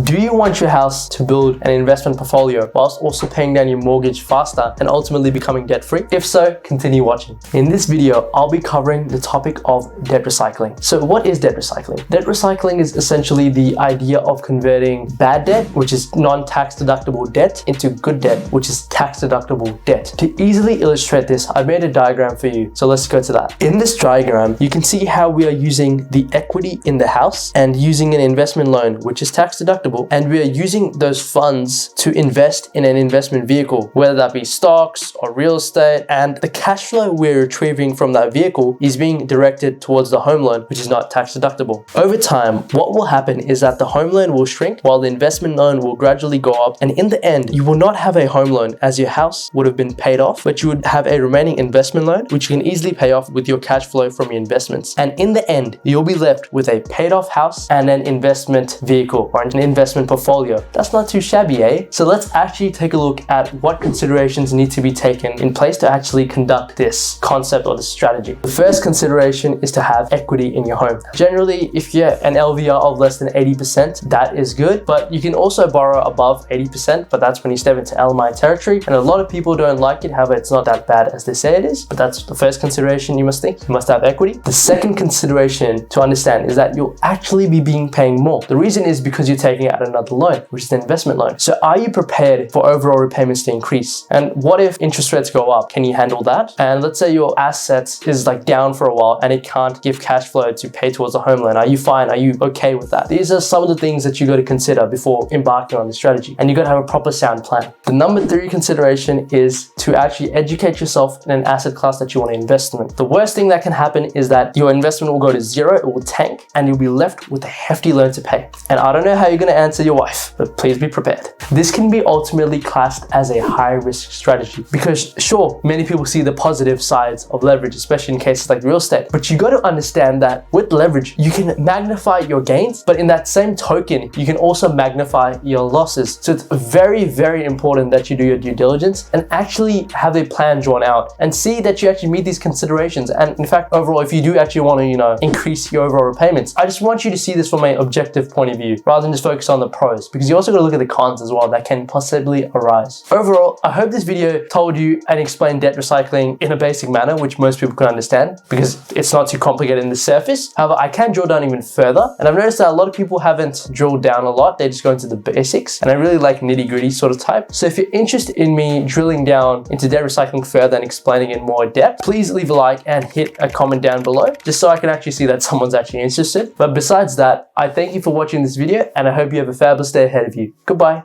Do you want your house to build an investment portfolio whilst also paying down your mortgage faster and ultimately becoming debt-free? If so, continue watching. In this video, I'll be covering the topic of debt recycling. So what is debt recycling? Debt recycling is essentially the idea of converting bad debt, which is non-tax deductible debt, into good debt, which is tax deductible debt. To easily illustrate this, I made a diagram for you. So let's go to that. In this diagram, you can see how we are using the equity in the house and using an investment loan, which is tax deductible, and we are using those funds to invest in an investment vehicle, whether that be stocks or real estate, and the cash flow we're retrieving from that vehicle is being directed towards the home loan, which is not tax deductible. Over time, what will happen is that the home loan will shrink while the investment loan will gradually go up, and in the end, you will not have a home loan as your house would have been paid off, but you would have a remaining investment loan, which you can easily pay off with your cash flow from your investments. And in the end, you'll be left with a paid off house and an investment vehicle or an investment portfolio. That's not too shabby, eh? So let's actually take a look at what considerations need to be taken in place to actually conduct this concept or this strategy. The first consideration is to have equity in your home. Generally, if you have an LVR of less than 80%, that is good, but you can also borrow above 80%, but that's when you step into LMI territory, and a lot of people don't like it. However, it's not that bad as they say it is, but that's the first consideration you must think. You must have equity. The second consideration to understand is that you'll actually be paying more. The reason is because you're taking out another loan, which is an investment loan. So are you prepared for overall repayments to increase? And what if interest rates go up? Can you handle that? And let's say your assets is like down for a while and it can't give cash flow to pay towards a home loan. Are you fine? Are you okay with that? These are some of the things that you got to consider before embarking on the strategy. And you got to have a proper sound plan. The number 3 consideration is to actually educate yourself in an asset class that you want to invest in. The worst thing that can happen is that your investment will go to zero, it will tank, and you'll be left with a hefty loan to pay. And I don't know how you're going to answer your wife, but please be prepared. This can be ultimately classed as a high risk strategy because sure, many people see the positive sides of leverage, especially in cases like real estate, but you got to understand that with leverage, you can magnify your gains, but in that same token, you can also magnify your losses. So it's very, very important that you do your due diligence and actually have a plan drawn out and see that you actually meet these considerations. And in fact, overall, if you do actually want to, increase your overall repayments, I just want you to see this from an objective point of view rather than just focus on the pros, because you also got to look at the cons as well that can possibly arise. Overall, I hope this video told you and explained debt recycling in a basic manner, which most people can understand because it's not too complicated in the surface. However, I can drill down even further, and I've noticed that a lot of people haven't drilled down a lot. They just go into the basics, and I really like nitty-gritty sort of type. So if you're interested in me drilling down into debt recycling further and explaining in more depth, please leave a like and hit a comment down below just so I can actually see that someone's actually interested. But besides that, I thank you for watching this video and I hope you have a fabulous day ahead of you. Goodbye.